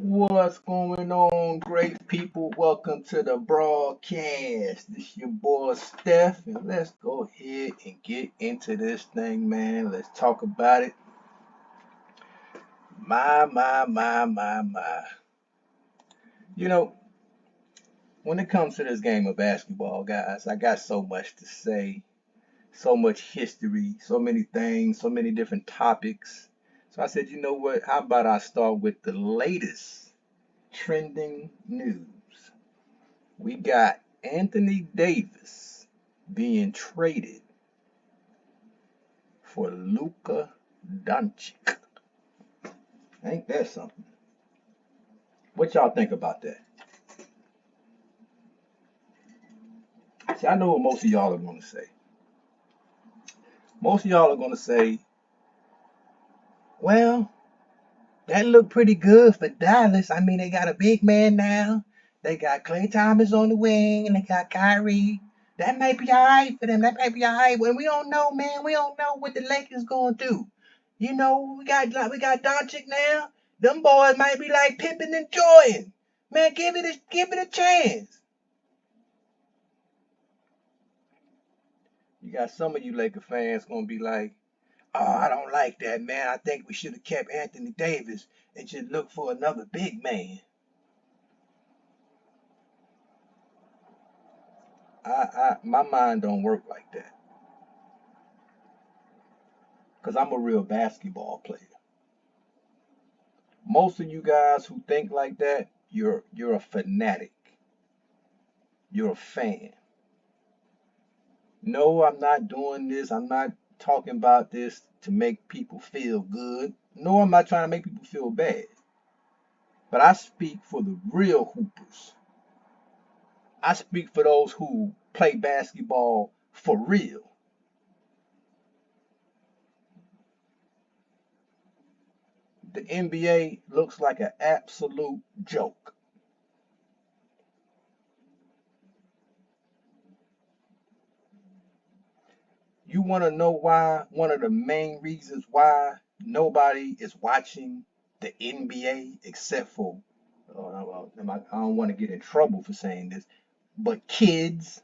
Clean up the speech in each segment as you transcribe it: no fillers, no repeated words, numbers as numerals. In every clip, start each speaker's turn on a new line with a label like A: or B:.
A: What's going on, great people? Welcome to the broadcast. This your boy Steph, and let's go ahead and get into this thing, man. Let's talk about it. My. You know, when it comes to this game of basketball, guys, I got so much to say, so much history, so many things, so many different topics. So I said, you know what? How about I start with the latest trending news? We got Anthony Davis being traded for Luka Doncic. Ain't that something? What y'all think about that? See, I know what most of y'all are going to say. Most of y'all are going to say, well, that looked pretty good for Dallas. I mean, they got a big man now. They got Klay Thomas on the wing, and they got Kyrie. That might be all right for them. That might be all right. Well, we don't know, man. We don't know what the Lakers going to do. You know, we got Doncic now. Them boys might be like Pippen and Jordan. Man, give it a chance. You got some of you Laker fans gonna be like, oh, I don't like that, man. I think we should have kept Anthony Davis and just look for another big man. My mind don't work like that. Cause I'm a real basketball player. Most of you guys who think like that, you're a fanatic. You're a fan. No, I'm not doing this. I'm not talking about this to make people feel good. No, I'm not trying to make people feel bad. But I speak for the real hoopers. I speak for those who play basketball for real. The NBA looks like an absolute joke. You want to know why? One of the main reasons why nobody is watching the NBA except for, I don't want to get in trouble for saying this, but kids.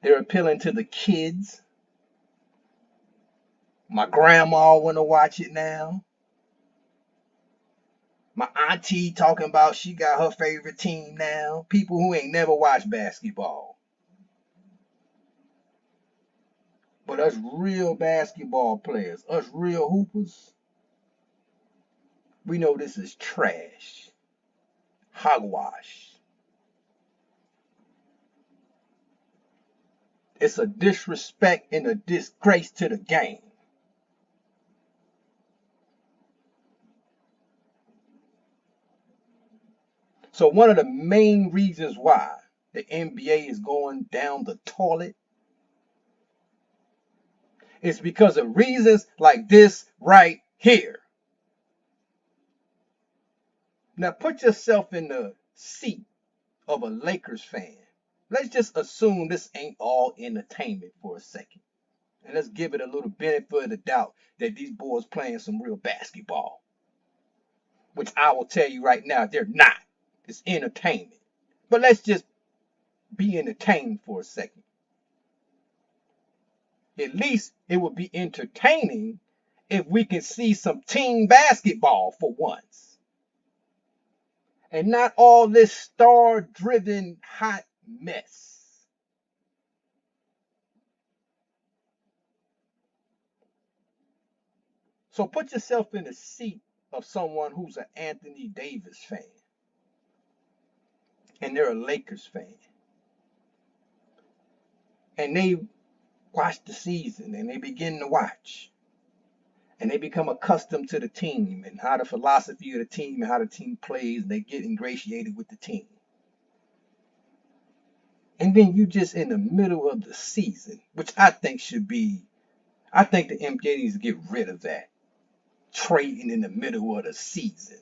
A: They're appealing to the kids. My grandma want to watch it now. My auntie talking about she got her favorite team now. People who ain't never watched basketball. But us real basketball players, us real hoopers, we know this is trash. Hogwash. It's a disrespect and a disgrace to the game. So one of the main reasons why the NBA is going down the toilet is because of reasons like this right here. Now put yourself in the seat of a Lakers fan. Let's just assume this ain't all entertainment for a second. And let's give it a little benefit of the doubt that these boys playing some real basketball. Which I will tell you right now, they're not. It's entertainment. But let's just be entertained for a second. At least it would be entertaining if we can see some team basketball for once. And not all this star-driven hot mess. So put yourself in the seat of someone who's an Anthony Davis fan and they're a Lakers fan. And they watch the season and they begin to watch. And they become accustomed to the team and how the philosophy of the team and how the team plays. And they get ingratiated with the team. And then you just in the middle of the season, which I think I think the NBA needs to get rid of that. Trading in the middle of the season.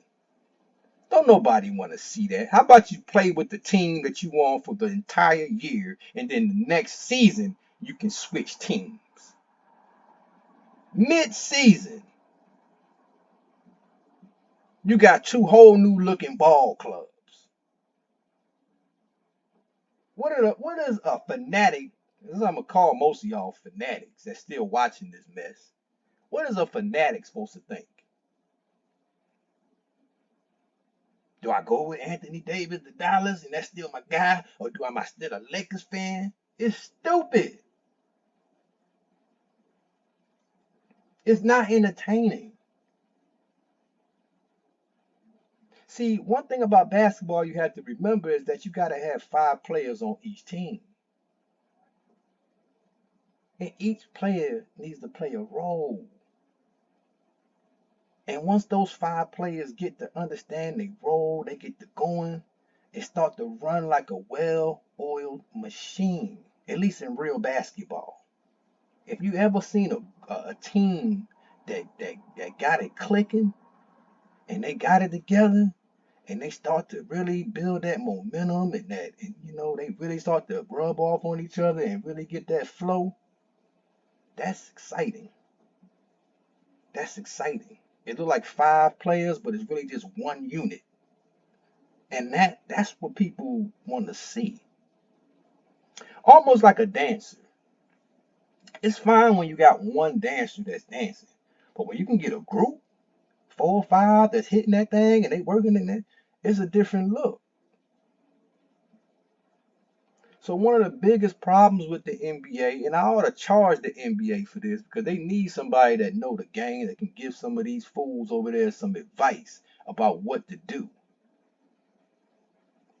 A: Don't nobody want to see that. How about you play with the team that you want for the entire year, and then the next season you can switch teams? Mid-season, You got two whole new looking ball clubs. What is a fanatic? This is what I'm gonna call most of y'all fanatics that's still watching this mess. What is a fanatic supposed to think? Do I go with Anthony Davis to Dallas and that's still my guy? Or do I still a Lakers fan? It's stupid. It's not entertaining. See, one thing about basketball you have to remember is that you got to have 5 players on each team. And each player needs to play a role. And once those 5 players get to understand their role, they get to going, it start to run like a well-oiled machine, at least in real basketball. If you ever seen a team that got it clicking and they got it together and they start to really build that momentum and they really start to rub off on each other and really get that flow, that's exciting. That's exciting. It looks like 5 players, but it's really just one unit. And that's what people want to see. Almost like a dancer. It's fine when you got one dancer that's dancing. But when you can get a group, 4 or 5 that's hitting that thing and they working in that, it's a different look. So one of the biggest problems with the NBA, and I ought to charge the NBA for this because they need somebody that know the game that can give some of these fools over there some advice about what to do.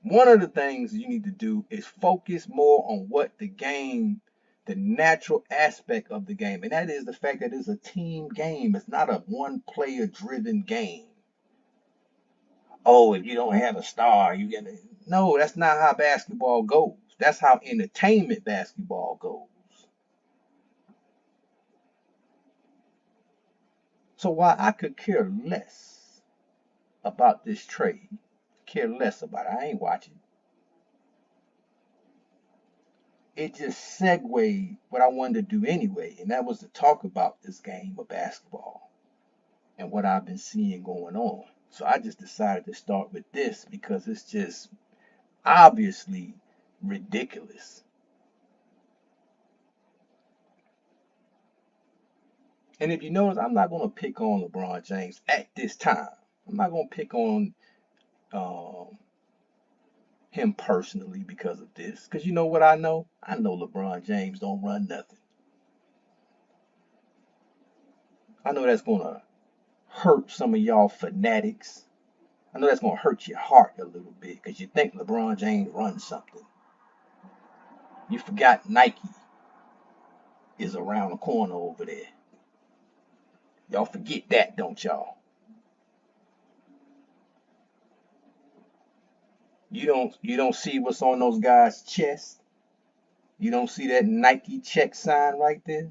A: One of the things you need to do is focus more on what the game, the natural aspect of the game, and that is the fact that it's a team game. It's not a one player driven game. Oh, if you don't have a star, you get it. No, that's not how basketball goes. That's how entertainment basketball goes. So while I could care less about this trade, care less about it, I ain't watching. It just segued what I wanted to do anyway, and that was to talk about this game of basketball and what I've been seeing going on. So I just decided to start with this because it's just obviously ridiculous. And if you notice, I'm not going to pick on LeBron James at this time. I'm not going to pick on um, him personally because of this. Because you know what I know? I know LeBron James don't run nothing. I know that's going to hurt some of y'all fanatics. I know that's going to hurt your heart a little bit because you think LeBron James runs something. You forgot Nike is around the corner over there. Y'all forget that, don't y'all? You don't see what's on those guys' chests? You don't see that Nike check sign right there?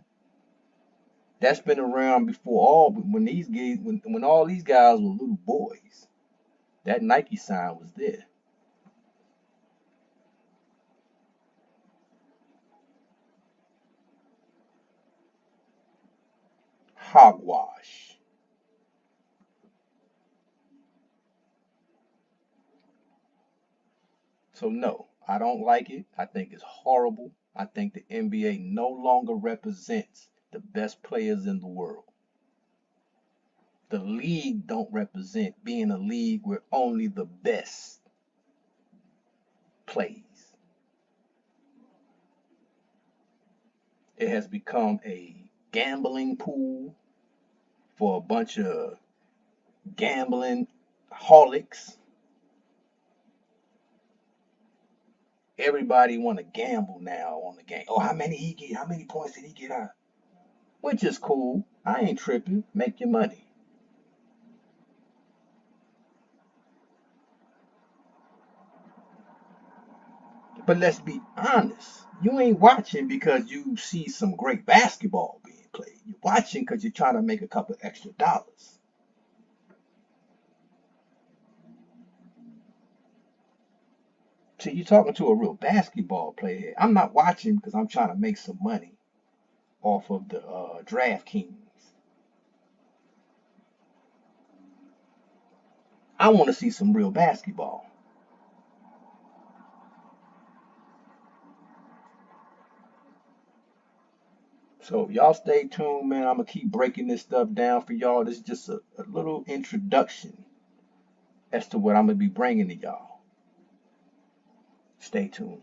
A: That's been around before when all these guys were little boys. That Nike sign was there. Hogwash. So no, I don't like it. I think it's horrible. I think the NBA no longer represents the best players in the world. The league don't represent being a league where only the best plays. It has become a gambling pool for a bunch of gambling holics. Everybody want to gamble now on the game. Oh, how many he get? How many points did he get out? Which is cool. I ain't tripping. Make your money. But let's be honest. You ain't watching because you see some great basketball being played. You're watching because you're trying to make a couple extra dollars. See, you're talking to a real basketball player. I'm not watching because I'm trying to make some money off of the DraftKings. I want to see some real basketball. So y'all stay tuned, man. I'm gonna keep breaking this stuff down for y'all. This is just a little introduction as to what I'm gonna be bringing to y'all. Stay tuned.